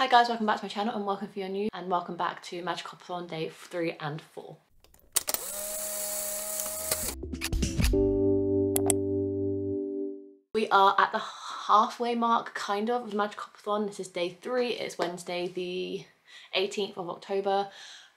Hi guys, welcome back to my channel and welcome if you're new, and welcome back to Magic HOPATHON day 3 and 4. We are at the halfway mark, kind of Magic HOPATHON. This is day 3, it's Wednesday the 18th of October.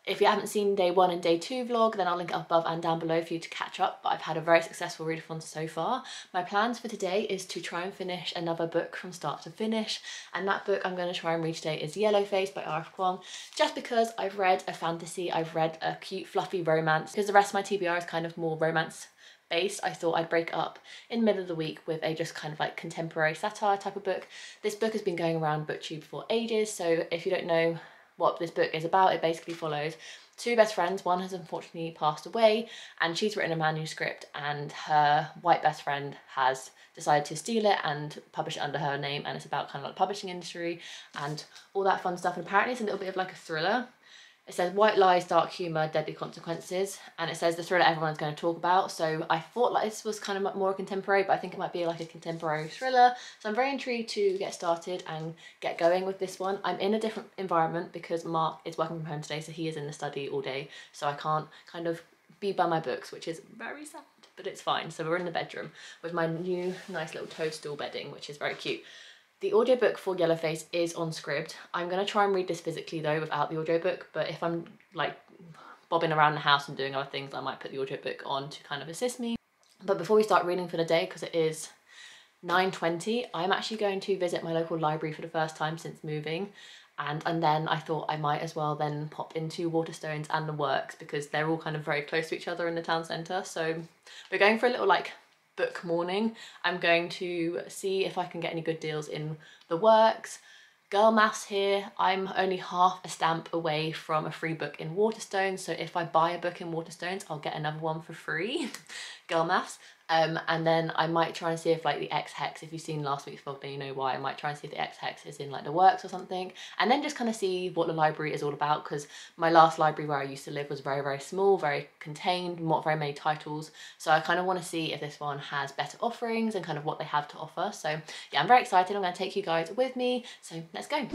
If you haven't seen day 1 and day 2 vlog, then I'll link it above and down below for you to catch up, but I've had a very successful readathon so far. My plans for today is to try and finish another book from start to finish, and that book I'm going to try and read today is Yellowface by R.F. Kuang, just because I've read a fantasy, I've read a cute fluffy romance, because the rest of my TBR is kind of more romance based. I thought I'd break it up in the middle of the week with a just kind of like contemporary satire type of book. This book has been going around BookTube for ages, so if you don't know what this book is about, it basically follows two best friends. One has unfortunately passed away and she's written a manuscript, and her white best friend has decided to steal it and publish it under her name, and it's about kind of like the publishing industry and all that fun stuff, and apparently it's a little bit of like a thriller. It says white lies, dark humour, deadly consequences, and it says the thriller everyone's going to talk about. So I thought like this was kind of more contemporary, but I think it might be like a contemporary thriller. So I'm very intrigued to get started and get going with this one. I'm in a different environment because Mark is working from home today, so he is in the study all day, so I can't kind of be by my books, which is very sad, but it's fine. So we're in the bedroom with my new nice little toadstool bedding, which is very cute. The audiobook for Yellowface is on Scribd. I'm going to try and read this physically though without the audiobook, but if I'm like bobbing around the house and doing other things, I might put the audiobook on to kind of assist me. But before we start reading for the day, because it is 9:20, I'm actually going to visit my local library for the first time since moving, and then I thought I might as well then pop into Waterstones and the Works because they're all kind of very close to each other in the town centre. So we're going for a little like book morning. I'm going to see if I can get any good deals in the Works. Girl maths here, I'm only half a stamp away from a free book in Waterstones, so if I buy a book in Waterstones I'll get another one for free. Girl maths. And then I might try and see if like the X-Hex, if you've seen last week's vlog then you know why, I might try and see if the X-Hex is in like the Works or something, and then just kind of see what the library is all about, because my last library where I used to live was very, very small, very contained, not very many titles, so I kind of want to see if this one has better offerings and kind of what they have to offer. So yeah, I'm very excited. I'm going to take you guys with me, so let's go.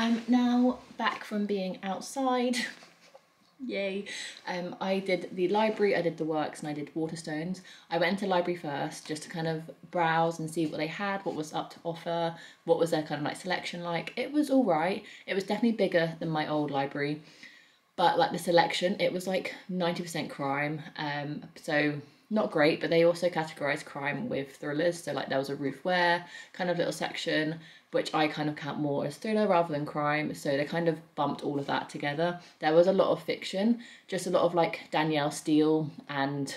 I'm now back from being outside. Yay. I did the library, I did the Works, and I did Waterstones. I went into library first just to kind of browse and see what they had, what was up to offer, what was their kind of like selection like. It was all right. It was definitely bigger than my old library, but like the selection, it was like 90% crime, so not great, but they also categorised crime with thrillers. So like there was a Ruth Ware kind of little section, which I kind of count more as thriller rather than crime, so they kind of bumped all of that together. There was a lot of fiction, just a lot of like Danielle Steele and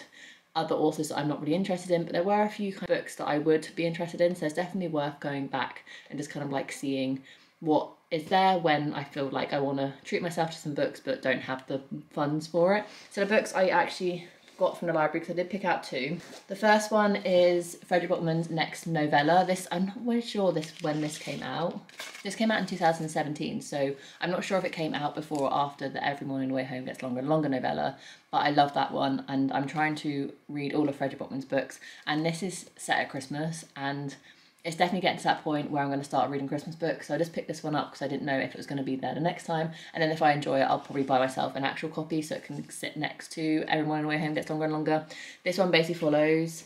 other authors that I'm not really interested in, but there were a few kind of books that I would be interested in, so it's definitely worth going back and just kind of like seeing what is there when I feel like I want to treat myself to some books but don't have the funds for it. So the books I actually got from the library, because I did pick out 2. The first one is Frederick Buckman's next novella. This, I'm not really sure when this came out. This came out in 2017, so I'm not sure if it came out before or after the Every Morning the Way Home Gets Longer and Longer novella, but I love that one, and I'm trying to read all of Frederick Buckman's books, and this is set at Christmas, and it's definitely getting to that point where I'm going to start reading Christmas books, so I just picked this one up because I didn't know if it was going to be there the next time, and then if I enjoy it I'll probably buy myself an actual copy so it can sit next to Every Morning the Way Home Gets Longer and Longer. This one basically follows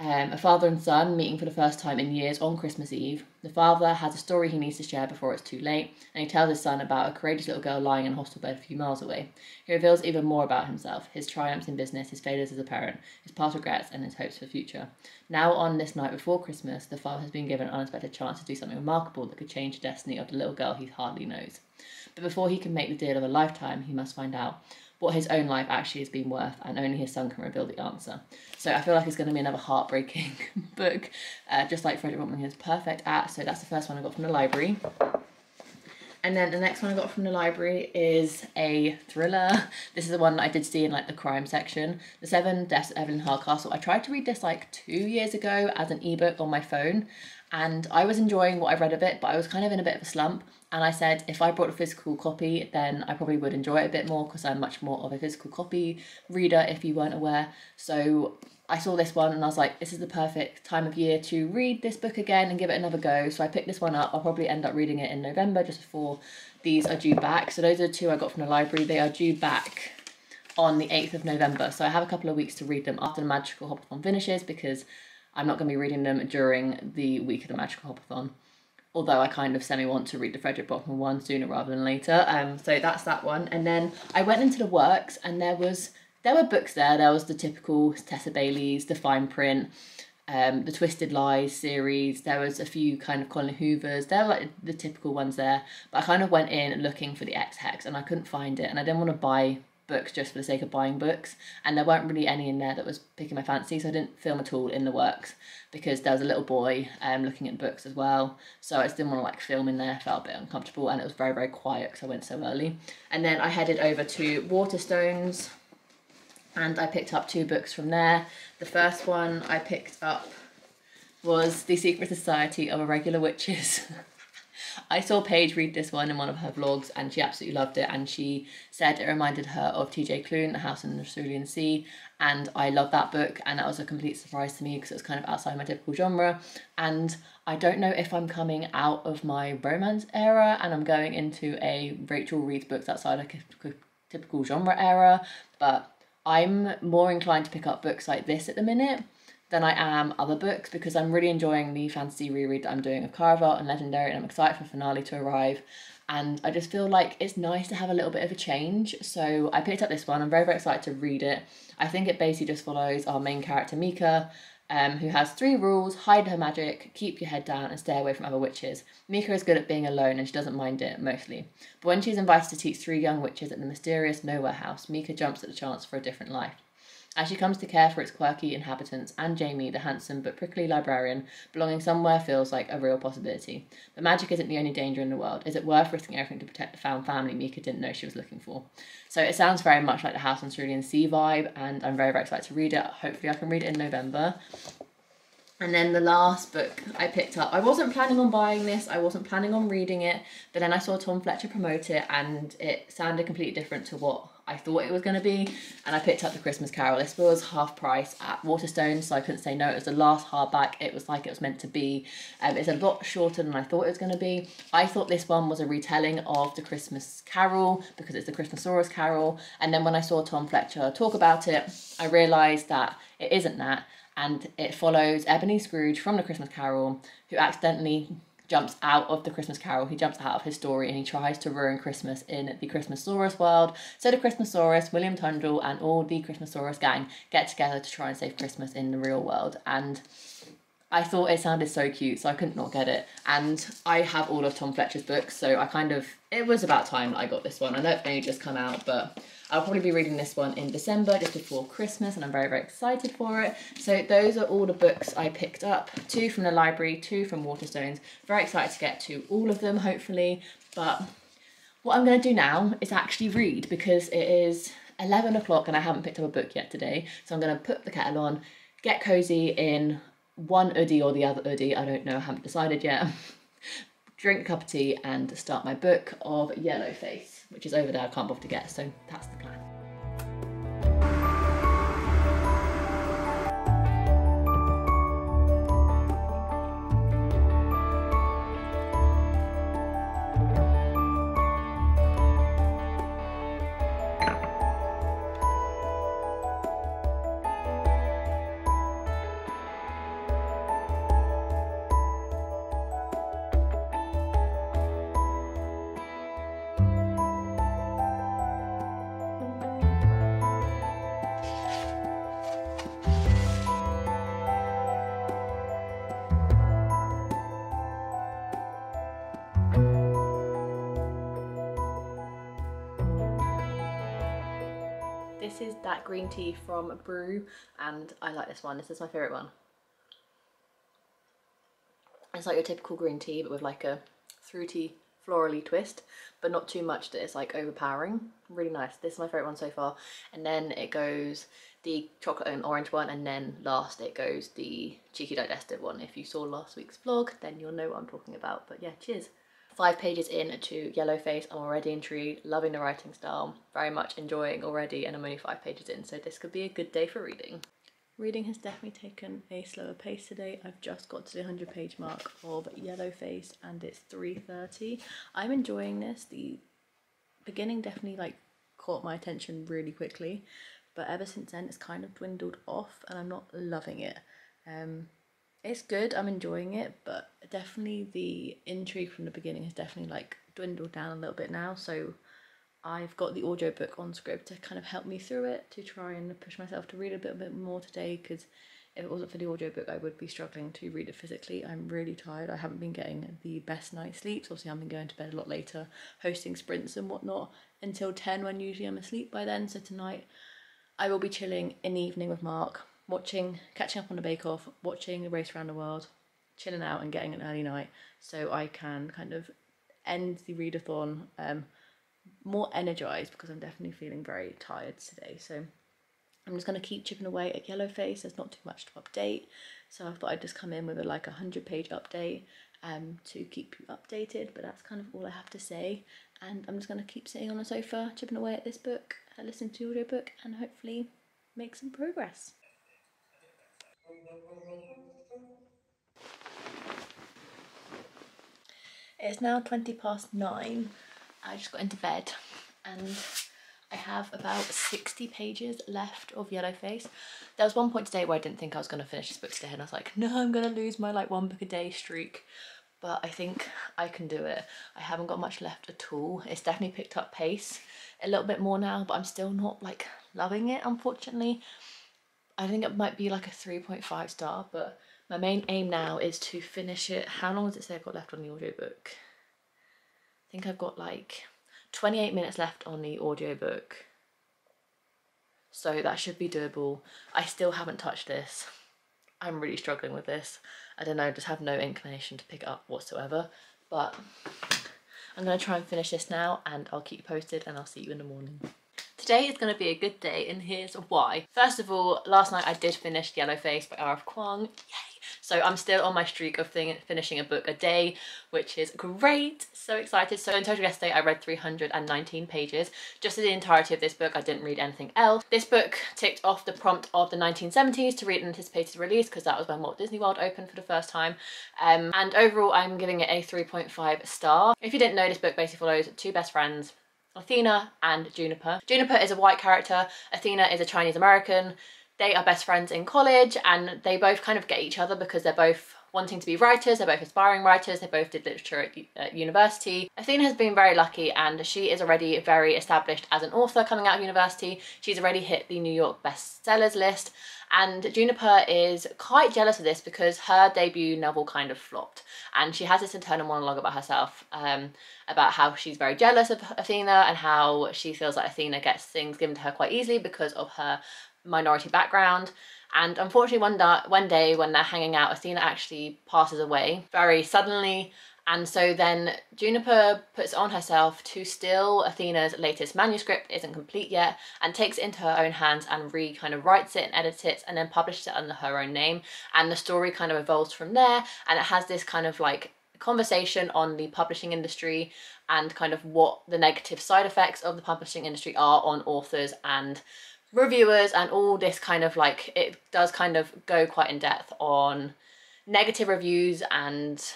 A father and son meeting for the first time in years on Christmas Eve. The father has a story he needs to share before it's too late, and he tells his son about a courageous little girl lying in a hospital bed a few miles away. He reveals even more about himself, his triumphs in business, his failures as a parent, his past regrets, and his hopes for the future. Now, on this night before Christmas, the father has been given an unexpected chance to do something remarkable that could change the destiny of the little girl he hardly knows. But before he can make the deal of a lifetime, he must find out what his own life actually has been worth, and only his son can reveal the answer. So I feel like it's going to be another heartbreaking book, just like Frederick Backman is perfect at. So that's the first one I got from the library. And then the next one I got from the library is a thriller. This is the one that I did see in like the crime section. The 7 Deaths of Evelyn Hardcastle. I tried to read this like 2 years ago as an ebook on my phone, and I was enjoying what I read of it, but I was kind of in a bit of a slump. And I said, if I brought a physical copy, then I probably would enjoy it a bit more, because I'm much more of a physical copy reader, if you weren't aware. So I saw this one and I was like, this is the perfect time of year to read this book again and give it another go. So I picked this one up. I'll probably end up reading it in November, just before these are due back. So those are the 2 I got from the library. They are due back on the 8th of November. So I have a couple of weeks to read them after the Magical Hopathon finishes, because I'm not going to be reading them during the week of the Magical Hopathon. Although I kind of semi-want to read the Frederick Backman one sooner rather than later. So that's that one. And then I went into the works, and there were books there. There was the typical Tessa Bailey's, the fine print, the Twisted Lies series. There was a few kind of Colin Hoovers. There were like the typical ones there. But I kind of went in looking for the X-Hex, and I couldn't find it. And I didn't want to buy books just for the sake of buying books, and there weren't really any in there that was picking my fancy, so I didn't film at all in the works, because there was a little boy looking at books as well, so I just didn't want to like film in there. I felt a bit uncomfortable, and it was very, very quiet because I went so early. And then I headed over to Waterstones, and I picked up 2 books from there. The first one I picked up was The Secret Society of Irregular Witches. I saw Paige read this one in one of her vlogs, and she absolutely loved it, and she said it reminded her of TJ Klune, The House in the Cerulean Sea, and I love that book, and that was a complete surprise to me because it was kind of outside my typical genre. And I don't know if I'm coming out of my romance era and I'm going into a Rachel reads books outside a typical genre era, but I'm more inclined to pick up books like this at the minute than I am other books, because I'm really enjoying the fantasy reread that I'm doing of Caraval and Legendary, and I'm excited for the finale to arrive, and I just feel like it's nice to have a little bit of a change. So I picked up this one. I'm very, very excited to read it. I think it basically just follows our main character Mika, who has 3 rules: hide her magic, keep your head down, and stay away from other witches. Mika is good at being alone, and she doesn't mind it, mostly. But when she's invited to teach 3 young witches at the mysterious Nowhere House, Mika jumps at the chance for a different life. As she comes to care for its quirky inhabitants, and Jamie, the handsome but prickly librarian, belonging somewhere feels like a real possibility. But magic isn't the only danger in the world. Is it worth risking everything to protect the found family Mika didn't know she was looking for? So it sounds very much like the House on Cerulean Sea vibe, and I'm very, very excited to read it. Hopefully I can read it in November. And then the last book I picked up, I wasn't planning on buying this, I wasn't planning on reading it, but then I saw Tom Fletcher promote it, and it sounded completely different to what I thought it was going to be, and I picked up The Christmas Carol. This was half price at Waterstones, so I couldn't say no. It was the last hardback. It was like it was meant to be. It's a lot shorter than I thought it was going to be. I thought this one was a retelling of The Christmas Carol, because it's the Christmasaurus Carol, and then when I saw Tom Fletcher talk about it, I realised that it isn't that, and it follows Ebony Scrooge from The Christmas Carol, who accidentally jumps out of the Christmas Carol. He jumps out of his story and he tries to ruin Christmas in the Christmasaurus world. So the Christmasaurus, William Tundle, and all the Christmasaurus gang get together to try and save Christmas in the real world. And I thought it sounded so cute, so I couldn't not get it. And I have all of Tom Fletcher's books, so it was about time that I got this one. I know it's only just come out, but I'll probably be reading this one in December, just before Christmas, and I'm very, very excited for it. So those are all the books I picked up. 2 from the library, 2 from Waterstones. Very excited to get to all of them, hopefully. But what I'm going to do now is actually read, because it is 11 o'clock and I haven't picked up a book yet today. So I'm going to put the kettle on, get cozy in one hoodie or the other hoodie, I don't know, I haven't decided yet. Drink a cup of tea and start my book of Yellowface, which is over there, I can't bother to get, so that's the plan. This is that green tea from Brew, and I like this one. This is my favourite one. It's like your typical green tea, but with like a fruity, florally twist, but not too much that it's like overpowering. Really nice. This is my favourite one so far. And then it goes the chocolate and orange one, and then last it goes the cheeky digestive one. If you saw last week's vlog, then you'll know what I'm talking about. But yeah, cheers. 5 pages in to Yellowface. I'm already intrigued, loving the writing style, very much enjoying already, and I'm only 5 pages in, so this could be a good day for reading. Reading has definitely taken a slower pace today. I've just got to the 100-page mark of Yellowface and it's 3:30. I'm enjoying this. The beginning definitely like caught my attention really quickly, but ever since then it's kind of dwindled off and I'm not loving it. It's good, I'm enjoying it, but definitely the intrigue from the beginning has definitely like dwindled down a little bit now, so I've got the audiobook on Scribd to kind of help me through it, to try and push myself to read a bit more today, because if it wasn't for the audiobook I would be struggling to read it physically. I'm really tired. I haven't been getting the best night's sleep. So obviously I've been going to bed a lot later, hosting sprints and whatnot until 10 when usually I'm asleep by then. So tonight I will be chilling in the evening with Mark, catching up on the Bake Off, watching the Race Around the World, chilling out and getting an early night so I can kind of end the readathon more energized, because I'm definitely feeling very tired today. So I'm just going to keep chipping away at Yellowface. There's not too much to update, so I thought I'd just come in with a 100-page update to keep you updated, but that's kind of all I have to say. And I'm just going to keep sitting on the sofa chipping away at this book, listening to the audiobook, and hopefully make some progress. It's now 9:20. I just got into bed and I have about 60 pages left of Yellowface. There was one point today where I didn't think I was going to finish this book today, and I was like, no, I'm going to lose my 1 book a day streak. But I think I can do it. I haven't got much left at all. It's definitely picked up pace a little bit more now, but I'm still not loving it, unfortunately. I think it might be a 3.5 star, but my main aim now is to finish it. How long does it say I've got left on the audiobook? I think I've got 28 minutes left on the audiobook. So that should be doable. I still haven't touched this. I'm really struggling with this. I don't know, just have no inclination to pick it up whatsoever. But I'm going to try and finish this now, and I'll keep you posted, and I'll see you in the morning. Today is going to be a good day, and here's why. First of all, last night I did finish Yellowface by R.F. Kuang. Yay! So I'm still on my streak of finishing a book a day, which is great. So excited. So in total yesterday I read 319 pages. Just in the entirety of this book, I didn't read anything else. This book ticked off the prompt of the 1970s to read an anticipated release, because that was when Walt Disney World opened for the first time. And overall I'm giving it a 3.5 star. If you didn't know, this book basically follows two best friends, Athena and Juniper. Juniper is a white character, Athena is a Chinese American. They are best friends in college, and they both kind of get each other because they're both wanting to be writers, they're both aspiring writers, they both did literature at university. Athena has been very lucky, and she is already very established as an author coming out of university. She's already hit the New York bestsellers list, and Juniper is quite jealous of this because her debut novel kind of flopped, and she has this internal monologue about herself, about how she's very jealous of Athena and how she feels like Athena gets things given to her quite easily because of her minority background. And unfortunately one day when they're hanging out, Athena actually passes away very suddenly, and so then Juniper puts it on herself to steal Athena's latest manuscript. It isn't complete yet, and takes it into her own hands and kind of writes it and edits it and then publishes it under her own name, and the story kind of evolves from there, and it has this kind of conversation on the publishing industry and kind of what the negative side effects of the publishing industry are on authors and reviewers, and all this kind of it does kind of go quite in depth on negative reviews and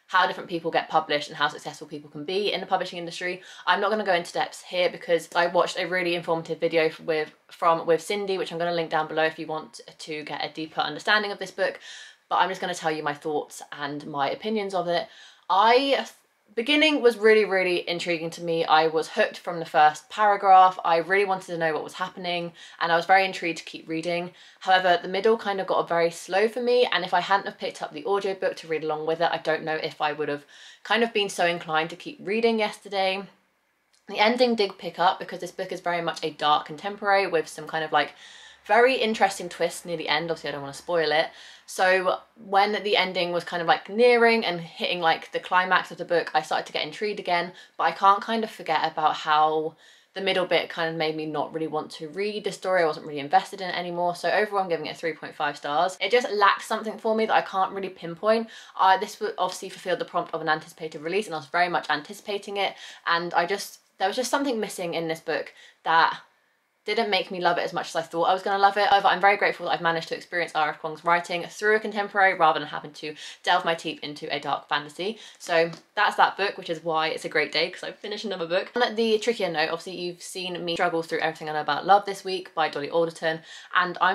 how different people get published and how successful people can be in the publishing industry. I'm not going to go into depth here because I watched a really informative video with Cindy, which I'm going to link down below if you want to get a deeper understanding of this book, but I'm just going to tell you my thoughts and my opinions of it. Beginning was really intriguing to me. I was hooked from the first paragraph. I really wanted to know what was happening, and I was very intrigued to keep reading. However, the middle kind of got very slow for me, and if I hadn't have picked up the audiobook to read along with it, I don't know if I would have kind of been so inclined to keep reading yesterday. The ending did pick up because this book is very much a dark contemporary with some kind of like very interesting twists near the end. Obviously I don't want to spoil it. So when the ending was kind of like nearing and hitting like the climax of the book, I started to get intrigued again, but I can't kind of forget about how the middle bit kind of made me not really want to read the story. I wasn't really invested in it anymore. So overall I'm giving it 3.5 stars. It just lacked something for me that I can't really pinpoint. This would obviously fulfilled the prompt of an anticipated release, and I was very much anticipating it, and there was just something missing in this book that didn't make me love it as much as I thought I was going to love it. However, I'm very grateful that I've managed to experience R.F. Kuang's writing through a contemporary rather than having to delve my teeth into a dark fantasy. So that's that book, which is why it's a great day, because I've finished another book. On the trickier note, obviously you've seen me struggle through Everything I Know About Love this week by Dolly Alderton, and I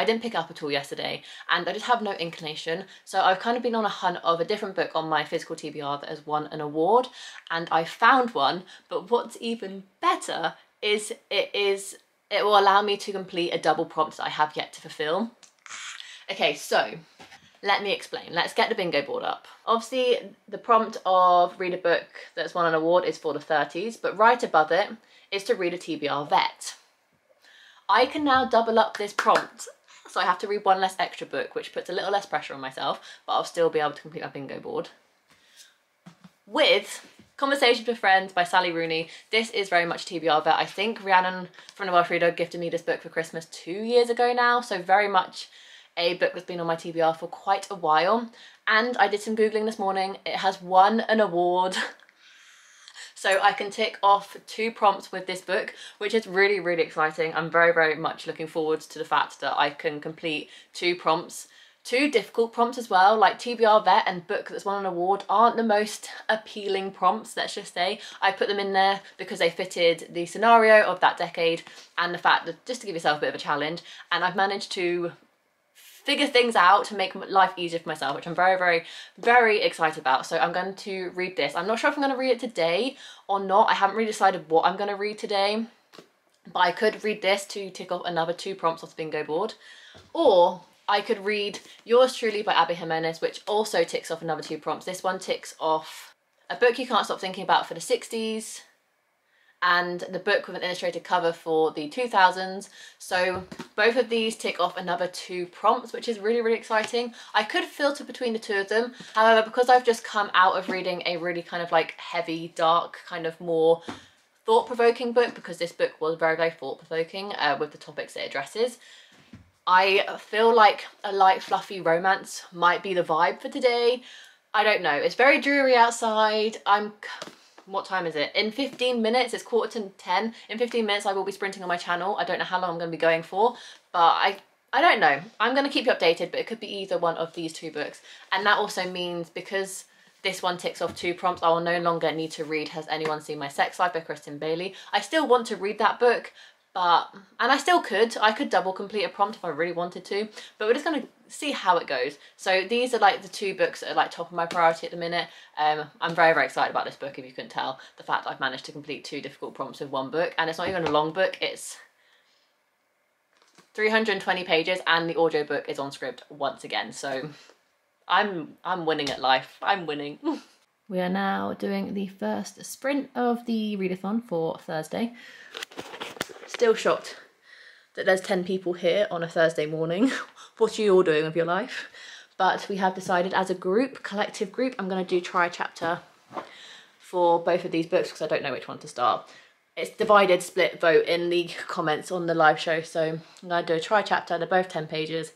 didn't pick up at all yesterday, and I just have no inclination. So I've kind of been on a hunt of a different book on my physical TBR that has won an award, and I found one, but what's even better is it will allow me to complete a double prompt that I have yet to fulfill. Okay, so let me explain. Let's get the bingo board up. Obviously, the prompt of read a book that's won an award is for the 30s, but right above it is to read a TBR vet. I can now double up this prompt, so I have to read one less extra book, which puts a little less pressure on myself, but I'll still be able to complete my bingo board. With Conversations with Friends by Sally Rooney. This is very much TBR vet. I think Rhiannon from the Welsh Reader gifted me this book for Christmas 2 years ago now, so very much a book that's been on my TBR for quite a while. And I did some Googling this morning. It has won an award. So I can tick off 2 prompts with this book, which is really, really exciting. I'm very, very much looking forward to the fact that I can complete 2 prompts. 2 difficult prompts as well, like TBR vet and book that's won an award aren't the most appealing prompts, let's just say. I put them in there because they fitted the scenario of that decade and the fact that just to give yourself a bit of a challenge, and I've managed to figure things out to make life easier for myself, which I'm very, very, very excited about. So I'm going to read this. I'm not sure if I'm going to read it today or not. I haven't really decided what I'm going to read today, but I could read this to tick off another 2 prompts off the bingo board, or I could read Yours Truly by Abby Jimenez, which also ticks off another 2 prompts. This one ticks off A Book You Can't Stop Thinking About for the 60s, and the book with an illustrated cover for the 2000s. So both of these tick off another 2 prompts, which is really, really exciting. I could filter between the 2 of them. However, because I've just come out of reading a really kind of like heavy, dark, kind of more thought-provoking book, because this book was very, very thought-provoking with the topics it addresses, I feel like a light, fluffy romance might be the vibe for today. I don't know. It's very dreary outside. What time is it? In 15 minutes, it's 9:45. In 15 minutes, I will be sprinting on my channel. I don't know how long I'm going to be going for, but I don't know. I'm going to keep you updated, but it could be either one of these 2 books. And that also means because this one ticks off 2 prompts, I will no longer need to read Has Anyone Seen My Sex Life by Kristen Bailey. I still want to read that book, and I could double complete a prompt if I really wanted to, but we're just going to see how it goes. So these are like the 2 books that are like top of my priority at the minute. I'm very, very excited about this book, if you couldn't tell. The fact that I've managed to complete 2 difficult prompts with 1 book, and it's not even a long book, it's 320 pages, and the audiobook is on Scribd once again. So I'm winning at life. I'm winning. We are now doing the first sprint of the readathon for Thursday. Still shocked that there's 10 people here on a Thursday morning. What are you all doing with your life? But we have decided as a group, collective group, I'm going to do try chapter for both of these books because I don't know which one to start. It's divided, split vote in the comments on the live show. So I'm going to do a try chapter. They're both 10 pages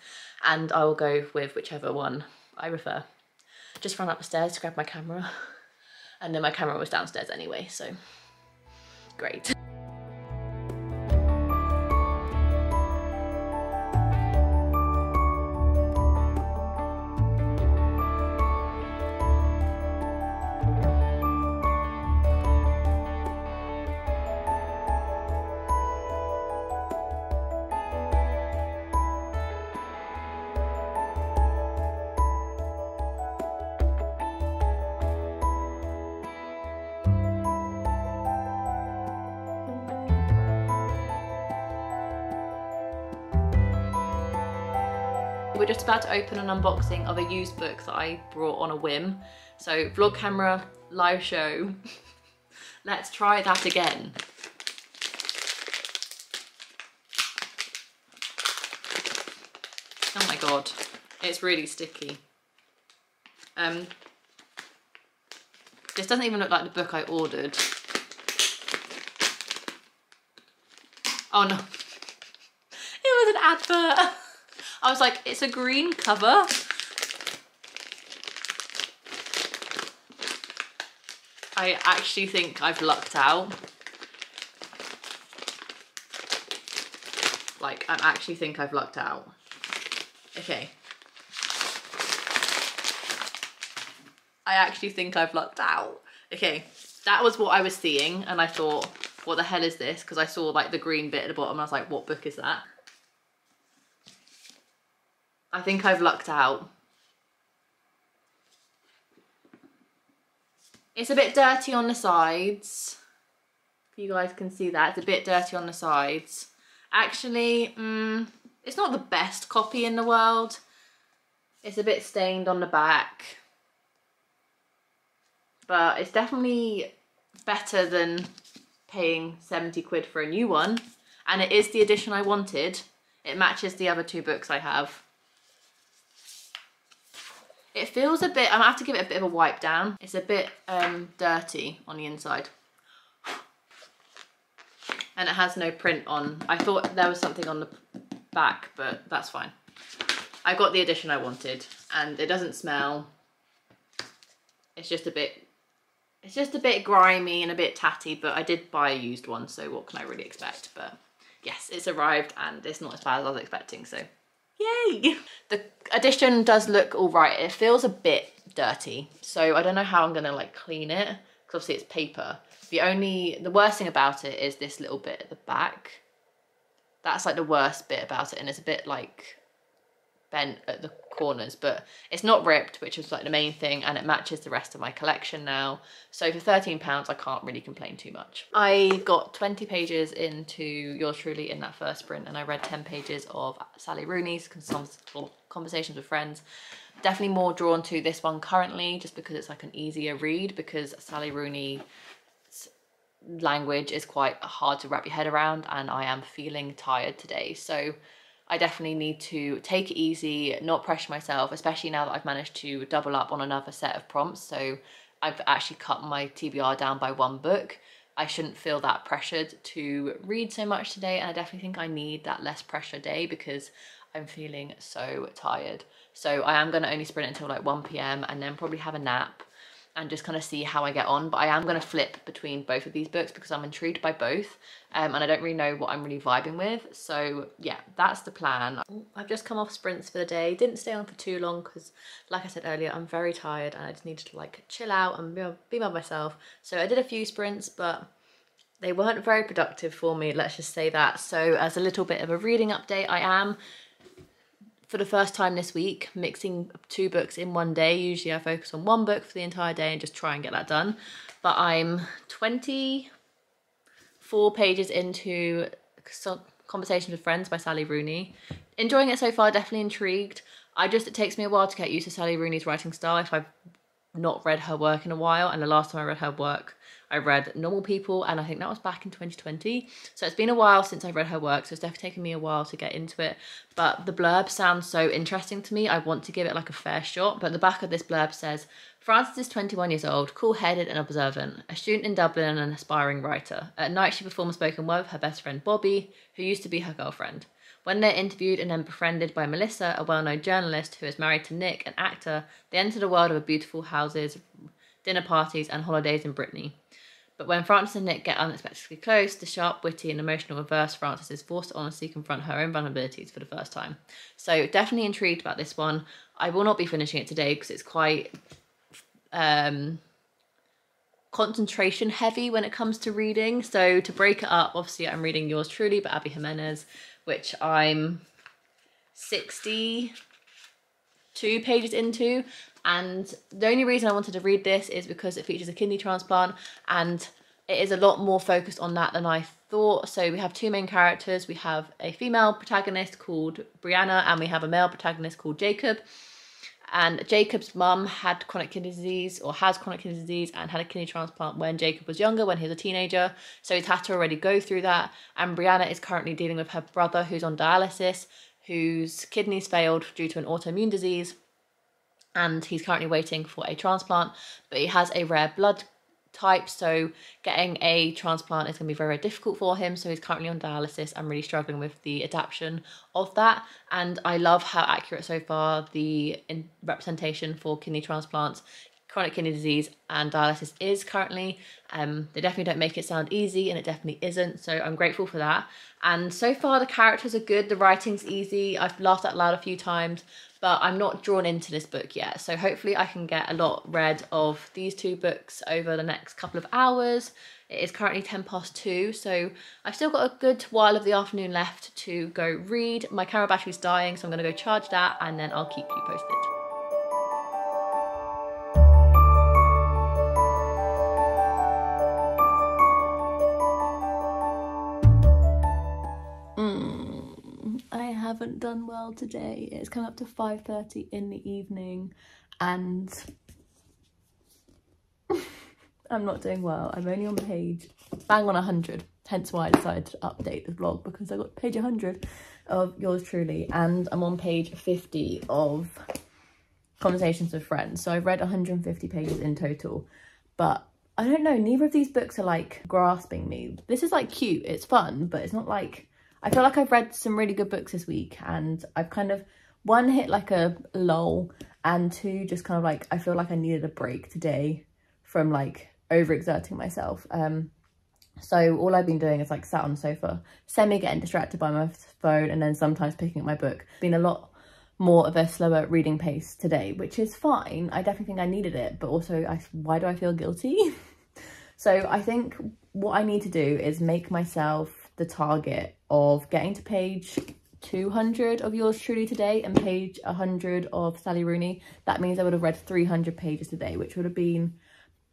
and I will go with whichever one I prefer. Just ran up the stairs to grab my camera, and then my camera was downstairs anyway, so great. We're just about to open an unboxing of a used book that I brought on a whim. So vlog camera, live show, Let's try that again. Oh my god, it's really sticky. This doesn't even look like the book I ordered. Oh no, it was an advert. I was like, it's a green cover. I actually think I've lucked out. Like, I actually think I've lucked out. Okay. I actually think I've lucked out. Okay, that was what I was seeing, and I thought, what the hell is this? Because I saw like the green bit at the bottom, and I was like, what book is that? I think I've lucked out. It's a bit dirty on the sides. If you guys can see that, it's a bit dirty on the sides. Actually, it's not the best copy in the world. It's a bit stained on the back. But it's definitely better than paying 70 quid for a new one. And it is the edition I wanted. It matches the other two books I have. It feels a bit, I'm gonna have to give it a bit of a wipe down. It's a bit dirty on the inside. And it has no print on. I thought there was something on the back, but that's fine. I got the edition I wanted, and it doesn't smell. It's just a bit grimy and a bit tatty, but I did buy a used one, so what can I really expect? But yes, it's arrived and it's not as bad as I was expecting, so yay! The edition does look all right. It feels a bit dirty, so I don't know how I'm gonna like clean it, because obviously it's paper. The worst thing about it is this little bit at the back. That's like the worst bit about it, and it's a bit like bent at the corners, but it's not ripped, which is like the main thing, and it matches the rest of my collection now. So for £13, I can't really complain too much. I got 20 pages into Yours Truly in that first sprint, and I read 10 pages of Sally Rooney's Conversations with Friends. Definitely more drawn to this one currently, just because it's like an easier read, because Sally Rooney's language is quite hard to wrap your head around, and I am feeling tired today. So I definitely need to take it easy, not pressure myself, especially now that I've managed to double up on another set of prompts. So I've actually cut my TBR down by one book. I shouldn't feel that pressured to read so much today, and I definitely think I need that less pressure day because I'm feeling so tired. So I am going to only sprint until like 1 PM and then probably have a nap and just kind of see how I get on. But I am going to flip between both of these books because I'm intrigued by both, and I don't really know what I'm really vibing with. So yeah, that's the plan. I've just come off sprints for the day. Didn't stay on for too long because, like I said earlier, I'm very tired and I just needed to like chill out and be by myself. So I did a few sprints, but they weren't very productive for me, let's just say that. So as a little bit of a reading update, I am, for the first time this week, mixing 2 books in one day. Usually I focus on 1 book for the entire day and just try and get that done. But I'm 24 pages into Conversations with Friends by Sally Rooney. Enjoying it so far, definitely intrigued. It takes me a while to get used to Sally Rooney's writing style if I've not read her work in a while. And the last time I read her work, I read Normal People, and I think that was back in 2020. So it's been a while since I've read her work, so it's definitely taken me a while to get into it. But the blurb sounds so interesting to me. I want to give it like a fair shot. But the back of this blurb says, Frances is 21 years old, cool-headed and observant, a student in Dublin and an aspiring writer. At night she performs spoken word with her best friend Bobby, who used to be her girlfriend. When they're interviewed and then befriended by Melissa, a well-known journalist who is married to Nick, an actor, they enter the world of beautiful houses, dinner parties and holidays in Brittany. But when Frances and Nick get unexpectedly close, the sharp, witty and emotional reverse Frances is forced to honestly confront her own vulnerabilities for the first time. So definitely intrigued about this one. I will not be finishing it today because it's quite concentration heavy when it comes to reading. So to break it up, obviously I'm reading Yours Truly by Abby Jimenez, which I'm 62 pages into. And the only reason I wanted to read this is because it features a kidney transplant, and it is a lot more focused on that than I thought. So we have 2 main characters. We have a female protagonist called Brianna and we have a male protagonist called Jacob. And Jacob's mum had chronic kidney disease, or has chronic kidney disease, and had a kidney transplant when Jacob was younger, when he was a teenager. So he's had to already go through that. And Brianna is currently dealing with her brother who's on dialysis, whose kidneys failed due to an autoimmune disease. And he's currently waiting for a transplant, but he has a rare blood type, so getting a transplant is going to be very, very difficult for him. So he's currently on dialysis. I'm really struggling with the adaptation of that, and I love how accurate so far the representation for kidney transplants, chronic kidney disease and dialysis is currently. They definitely don't make it sound easy, and it definitely isn't, so I'm grateful for that. And so far the characters are good, the writing's easy, I've laughed out loud a few times, but I'm not drawn into this book yet. So hopefully I can get a lot read of these two books over the next couple of hours. It is currently 2:10, so I've still got a good while of the afternoon left to go read. My camera battery's dying, so I'm going to go charge that, and then I'll keep you posted. I haven't done well today. It's come up to 5:30 in the evening and I'm not doing well. I'm only on page bang on 100, hence why I decided to update the vlog, because I got page 100 of yours truly and I'm on page 50 of Conversations with Friends. So I've read 150 pages in total, but I don't know, neither of these books are like grasping me. This is like cute, it's fun, but it's not like, I feel like I've read some really good books this week, and I've kind of, one, hit like a lull, and two, just kind of like, I feel like I needed a break today from like overexerting myself. So all I've been doing is like sat on the sofa, getting distracted by my phone, and then sometimes picking up my book. Been a lot more of a slower reading pace today, which is fine. I definitely think I needed it, but also why do I feel guilty? So I think what I need to do is make myself the target of getting to page 200 of yours truly today and page 100 of Sally Rooney. That means I would have read 300 pages today, which would have been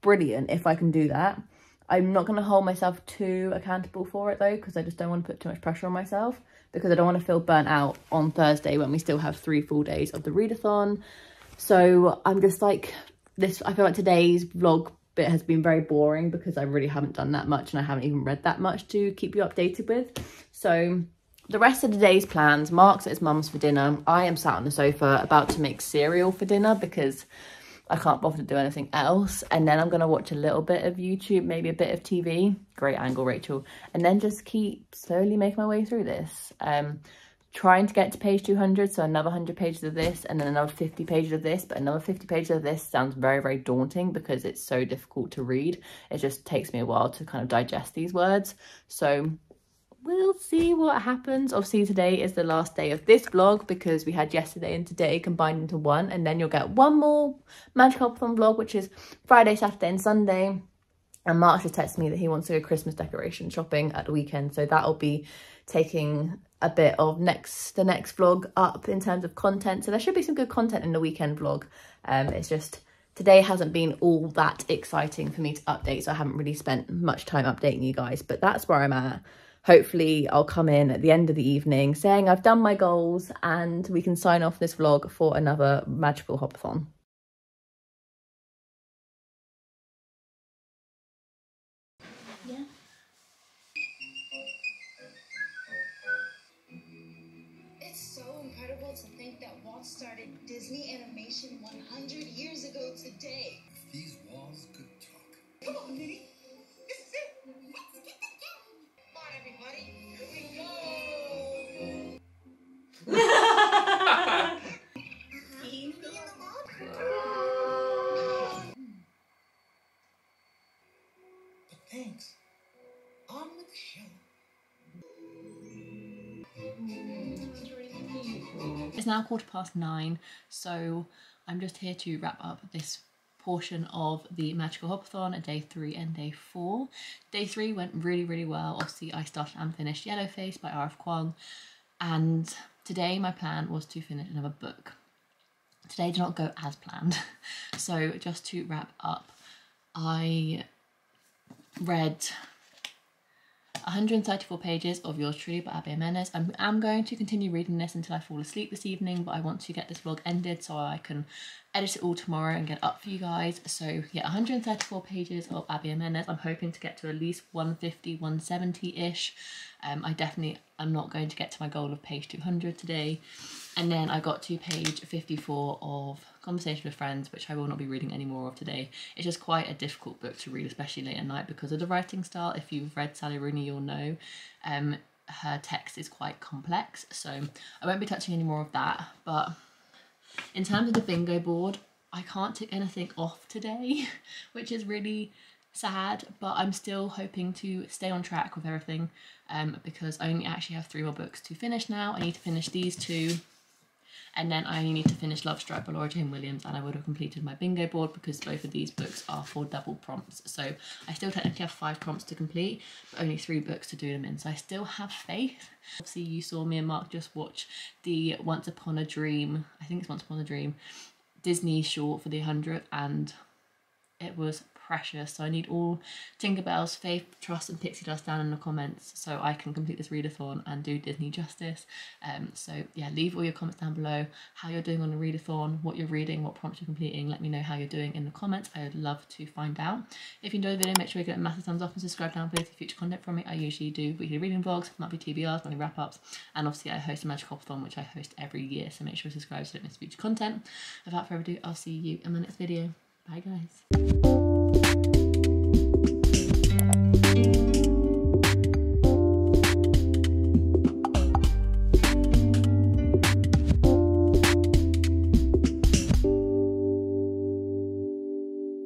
brilliant if I can do that. I'm not going to hold myself too accountable for it though, because I just don't want to put too much pressure on myself, because I don't want to feel burnt out on Thursday when we still have 3 full days of the readathon. So I'm just like this, I feel like today's vlog bit has been very boring because I really haven't done that much and I haven't even read that much to keep you updated with. So the rest of the day's plans, Mark's at his mum's for dinner. I am sat on the sofa about to make cereal for dinner because I can't bother to do anything else. And then I'm going to watch a little bit of YouTube, maybe a bit of TV. Great angle, Rachel. And then just keep slowly making my way through this. Trying to get to page 200, so another 100 pages of this, and then another 50 pages of this, but another 50 pages of this sounds very, very daunting because it's so difficult to read. It just takes me a while to kind of digest these words. So we'll see what happens. Obviously today is the last day of this vlog because we had yesterday and today combined into one, and then you'll get one more Magical HOPATHON vlog, which is Friday, Saturday and Sunday. And Mark just texted me that he wants to go Christmas decoration shopping at the weekend, so that'll be taking a bit of the next vlog up in terms of content. So there should be some good content in the weekend vlog. It's just today hasn't been all that exciting for me to update, so I haven't really spent much time updating you guys, but that's where I'm at. Hopefully I'll come in at the end of the evening saying I've done my goals and we can sign off this vlog for another Magical HOPATHON. Yeah. It's so incredible to think that Walt started Disney animation 100 years ago today. If these walls could talk. Come on, Minnie. This is it. Let's get together. Come on, everybody. Here we go. But thanks. On with the show. It's now 9:15, so I'm just here to wrap up this portion of the Magical HOPATHON at day 3 and day 4. Day 3 went really, really well. Obviously, I started and finished Yellowface by R.F. Kuang, and today my plan was to finish another book. Today did not go as planned. So just to wrap up, I read 134 pages of Yours Truly by Abby Jimenez. I'm going to continue reading this until I fall asleep this evening, but I want to get this vlog ended so I can edit it all tomorrow and get it up for you guys. So yeah, 134 pages of Abby Jimenez. I'm hoping to get to at least 150, 170-ish. I'm not going to get to my goal of page 200 today. And then I got to page 54 of Conversation with Friends, which I will not be reading any more of today. It's just quite a difficult book to read, especially late at night, because of the writing style. If you've read Sally Rooney, you'll know her text is quite complex, so I won't be touching any more of that. But in terms of the bingo board, I can't tick anything off today, which is really sad, but I'm still hoping to stay on track with everything, because I only actually have 3 more books to finish now. I need to finish these 2, and then I only need to finish Love Struck by Laura Jane Williams, and I would have completed my bingo board because both of these books are for double prompts. So I still technically have 5 prompts to complete, but only 3 books to do them in. So I still have faith. Obviously you saw me and Mark just watch the Once Upon a Dream, I think it's Once Upon a Dream, Disney short for the 100th, and it was precious. So I need all Tinkerbell's faith, trust and pixie dust down in the comments so I can complete this readathon and do Disney justice. So yeah, leave all your comments down below, how you're doing on the readathon, what you're reading, what prompts you're completing. Let me know how you're doing in the comments. I would love to find out. If you enjoyed the video, make sure you give it a massive thumbs up and subscribe down below for future content from me. I usually do weekly reading vlogs, might be TBRs, might be wrap-ups, and obviously I host a Magic HOPATHON, which I host every year, so make sure you subscribe so you don't miss future content. Without further ado, I'll see you in my next video. Bye guys.